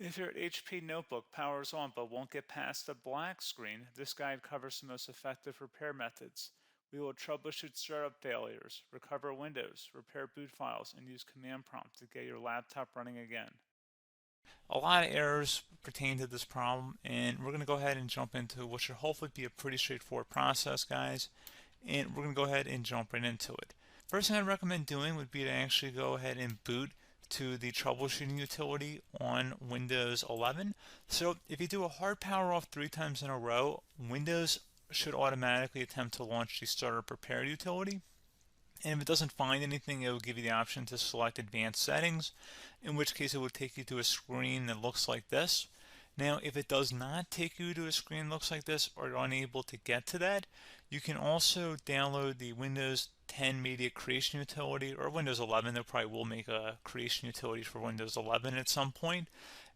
If your HP notebook powers on but won't get past the black screen, this guide covers the most effective repair methods. We will troubleshoot startup failures, recover Windows, repair boot files, and use command prompt to get your laptop running again. A lot of errors pertain to this problem, and we're going to go ahead and jump into what should hopefully be a pretty straightforward process, guys. And we're going to go ahead and jump right into it. First thing I'd recommend doing would be to actually go ahead and boot to the troubleshooting utility on Windows 11. So if you do a hard power off 3 times in a row, Windows should automatically attempt to launch the startup repair utility. And if it doesn't find anything, it will give you the option to select advanced settings, in which case it will take you to a screen that looks like this. Now, if it does not take you to a screen that looks like this, or you're unable to get to that, you can also download the Windows 10 Media Creation Utility, or Windows 11. They probably will make a creation utility for Windows 11 at some point.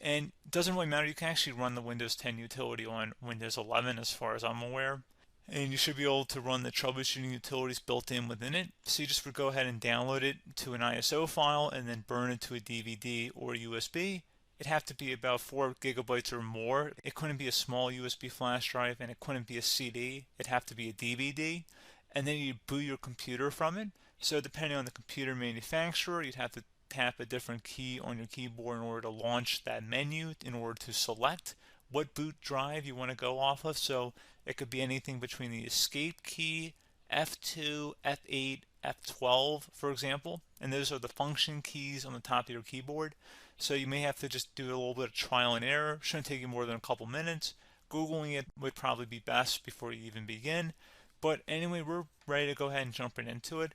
And it doesn't really matter, you can actually run the Windows 10 utility on Windows 11 as far as I'm aware. And you should be able to run the troubleshooting utilities built in within it. So you just would go ahead and download it to an ISO file and then burn it to a DVD or USB. It'd have to be about 4 gigabytes or more. It couldn't be a small USB flash drive, and it couldn't be a CD. It'd have to be a DVD. And then you boot your computer from it. So depending on the computer manufacturer, you'd have to tap a different key on your keyboard in order to launch that menu, in order to select what boot drive you want to go off of. So it could be anything between the escape key, F2, F8, F12, for example, and those are the function keys on the top of your keyboard. So you may have to just do a little bit of trial and error. Shouldn't take you more than a couple minutes. Googling it would probably be best before you even begin. But anyway, we're ready to go ahead and jump right into it.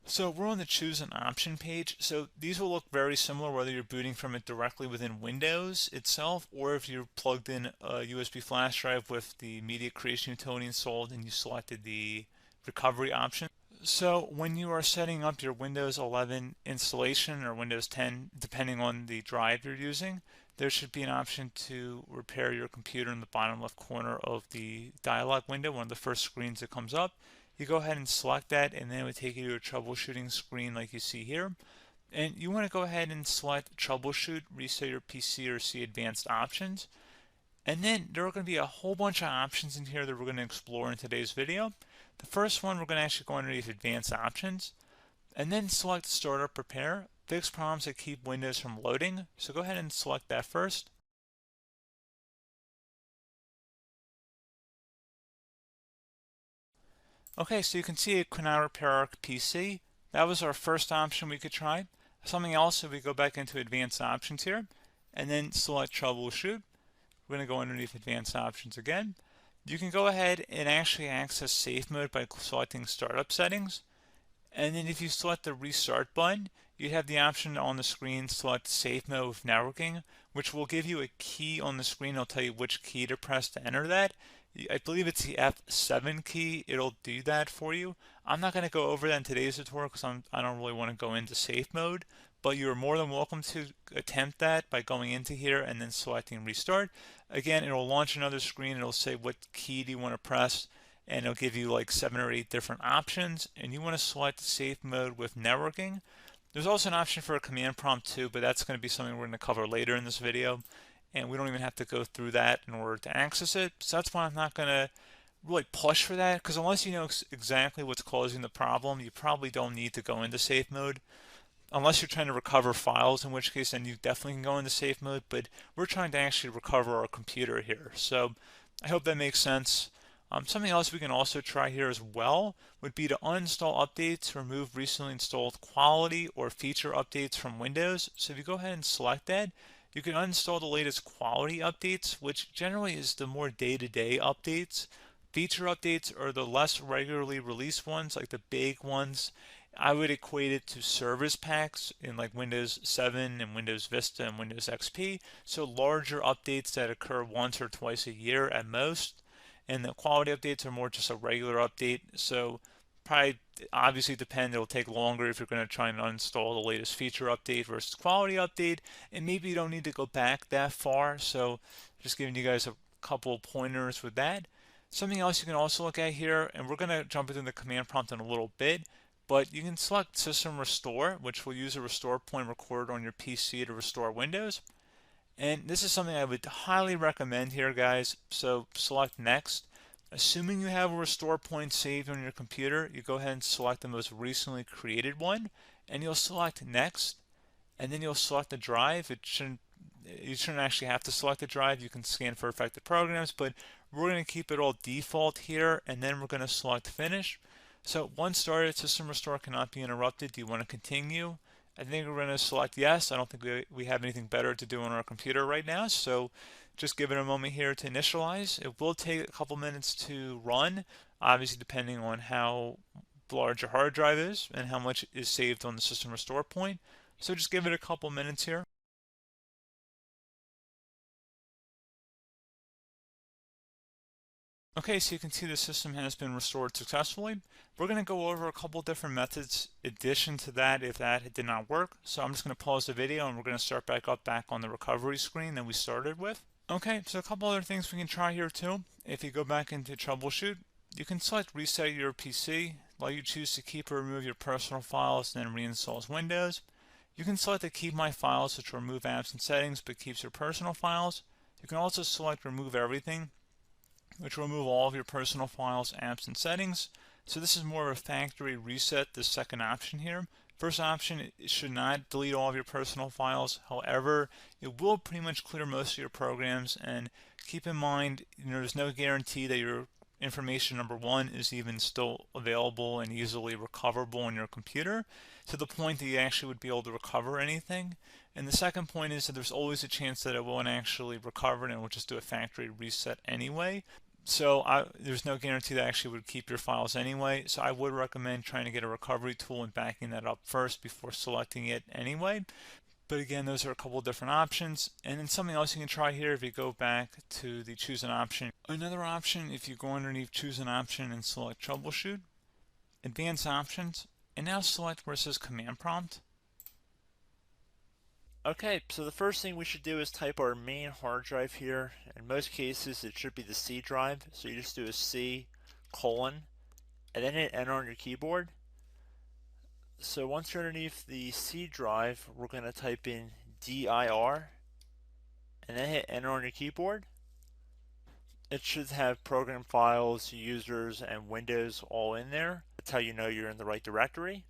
So we're on the choose an option page. So these will look very similar whether you're booting from it directly within Windows itself, or if you're plugged in a USB flash drive with the media creation utility installed and you selected the recovery option. So when you are setting up your Windows 11 installation or Windows 10, depending on the drive you're using, there should be an option to repair your computer in the bottom left corner of the dialog window, one of the first screens that comes up. You go ahead and select that, and then it would take you to a troubleshooting screen like you see here. And you want to go ahead and select troubleshoot, reset your PC, or see advanced options. And then there are going to be a whole bunch of options in here that we're going to explore in today's video. The first one, we're going to actually go underneath advanced options and then select startup repair, fix problems that keep Windows from loading. So go ahead and select that first. Okay, so you can see it cannot repair our PC. That was our first option we could try. Something else, if we go back into advanced options here and then select troubleshoot, we're going to go underneath advanced options again. You can go ahead and actually access safe mode by selecting startup settings. And then if you select the restart button, you have the option on the screen select safe mode with networking, which will give you a key on the screen. It'll tell you which key to press to enter that. I believe it's the F7 key. It'll do that for you. I'm not going to go over that in today's tutorial because I don't really want to go into safe mode, but you're more than welcome to attempt that by going into here and then selecting restart. Again, it'll launch another screen. It'll say what key do you want to press, and it'll give you like 7 or 8 different options, and you want to select safe mode with networking. There's also an option for a command prompt too, but that's going to be something we're going to cover later in this video, and we don't even have to go through that in order to access it. So that's why I'm not going to really push for that, because unless you know exactly what's causing the problem, you probably don't need to go into safe mode. Unless you're trying to recover files, in which case then you definitely can go into safe mode, but we're trying to actually recover our computer here. So I hope that makes sense. Something else we can also try here as well would be to uninstall updates, remove recently installed quality or feature updates from Windows. So if you go ahead and select that, you can uninstall the latest quality updates, which generally is the more day-to-day updates. Feature updates are the less regularly released ones, like the big ones. I would equate it to service packs in like Windows 7 and Windows Vista and Windows XP. So larger updates that occur once or twice a year at most. And the quality updates are more just a regular update. So probably obviously depend, it'll take longer if you're going to try and uninstall the latest feature update versus quality update. And maybe you don't need to go back that far. So just giving you guys a couple pointers with that. Something else you can also look at here, and we're going to jump into the command prompt in a little bit, but you can select System Restore, which will use a restore point recorded on your PC to restore Windows. And this is something I would highly recommend here, guys. So select next. Assuming you have a restore point saved on your computer, you go ahead and select the most recently created one, and you'll select next, and then you'll select the drive. You shouldn't actually have to select the drive. You can scan for affected programs, but we're going to keep it all default here, and then we're going to select finish. So once started, system restore cannot be interrupted. Do you want to continue? I think we're going to select yes. I don't think we have anything better to do on our computer right now, so just give it a moment here to initialize. It will take a couple minutes to run, obviously depending on how large your hard drive is and how much is saved on the system restore point. So just give it a couple minutes here. Okay, so you can see the system has been restored successfully. We're going to go over a couple different methods in addition to that if that did not work. So I'm just going to pause the video and we're going to start back up back on the recovery screen that we started with. Okay, so a couple other things we can try here too. If you go back into troubleshoot, you can select reset your PC, let you choose to keep or remove your personal files and then reinstalls Windows. You can select to keep my files, which will remove apps and settings but keeps your personal files. You can also select remove everything, which will remove all of your personal files, apps, and settings. So this is more of a factory reset, the second option here. First option, it should not delete all of your personal files. However, it will pretty much clear most of your programs. And keep in mind, there's no guarantee that your information, number one, is even still available and easily recoverable on your computer to the point that you actually would be able to recover anything. And the second point is that there's always a chance that it won't actually recover and it will just do a factory reset anyway. So there's no guarantee that actually would keep your files anyway. So I would recommend trying to get a recovery tool and backing that up first before selecting it anyway. But again, those are a couple of different options. And then something else you can try here if you go back to the choose an option. Another option, if you go underneath choose an option and select troubleshoot, advanced options, and now select where it says command prompt. Okay, so the first thing we should do is type our main hard drive here. In most cases, it should be the C drive. So you just do a C colon and then hit enter on your keyboard. So once you're underneath the C drive, we're going to type in dir and then hit enter on your keyboard. It should have program files, users, and Windows all in there. That's how you know you're in the right directory.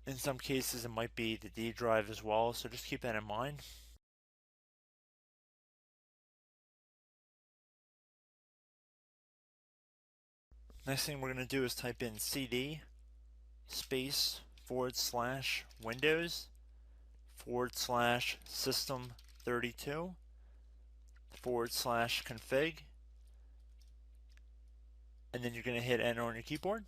In some cases, it might be the D drive as well, so just keep that in mind. Next thing we're going to do is type in cd space / Windows / system 32 / config, and then you're going to hit enter on your keyboard.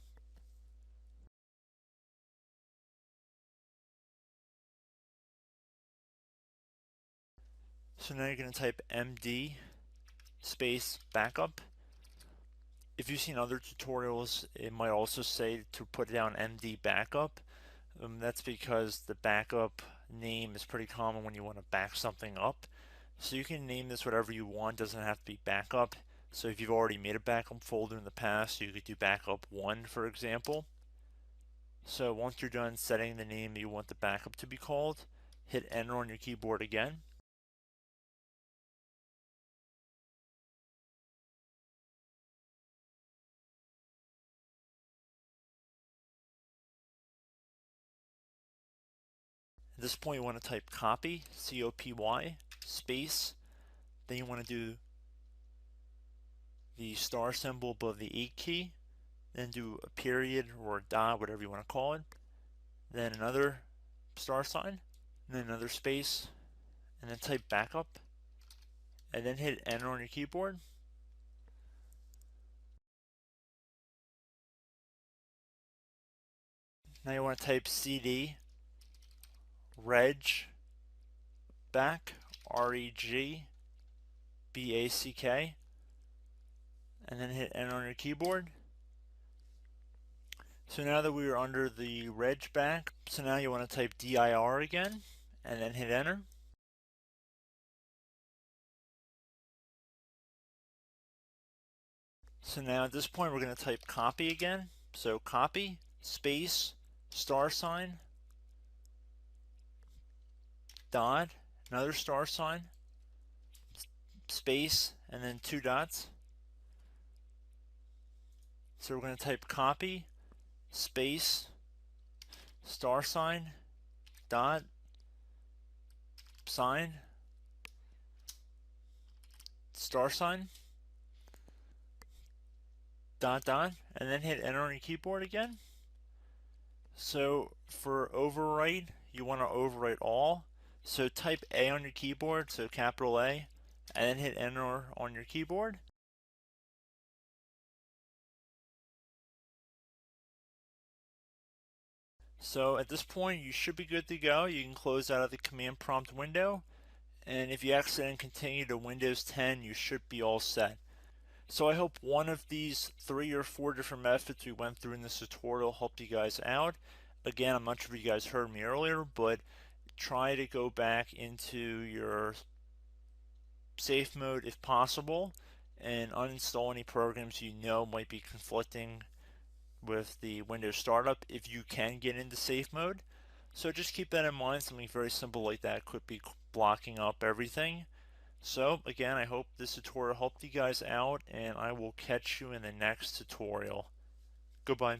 So now you're going to type md space backup. If you've seen other tutorials, it might also say to put down md backup. That's because the backup name is pretty common when you want to back something up. So you can name this whatever you want, doesn't have to be backup. So if you've already made a backup folder in the past, you could do backup 1, for example. So once you're done setting the name you want the backup to be called, hit enter on your keyboard again. At this point you want to type copy, C-O-P-Y, space, then you want to do the star symbol above the 8 key, then do a period or a dot, whatever you want to call it, then another star sign, and then another space, and then type backup, and then hit enter on your keyboard. Now you want to type cd reg back, REGBACK, and then hit enter on your keyboard. So now that we are under the reg back, so now you want to type dir again, and then hit enter. So now at this point we're going to type copy again. So copy, space, star sign, dot, another star sign, space, and then 2 dots. So we're going to type copy, space, star sign, dot, sign, star sign, dot, dot, and then hit enter on your keyboard again. So for overwrite, you want to overwrite all. So type A on your keyboard, so capital A, and then hit enter on your keyboard. So at this point, you should be good to go. You can close out of the command prompt window, and if you accidentally continue to Windows 10, you should be all set. So I hope one of these 3 or 4 different methods we went through in this tutorial helped you guys out. Again, I'm not sure if you guys heard me earlier, but try to go back into your safe mode if possible and uninstall any programs you know might be conflicting with the Windows startup if you can get into safe mode. So just keep that in mind. Something very simple like that could be blocking up everything. So again, I hope this tutorial helped you guys out, and I will catch you in the next tutorial. Goodbye.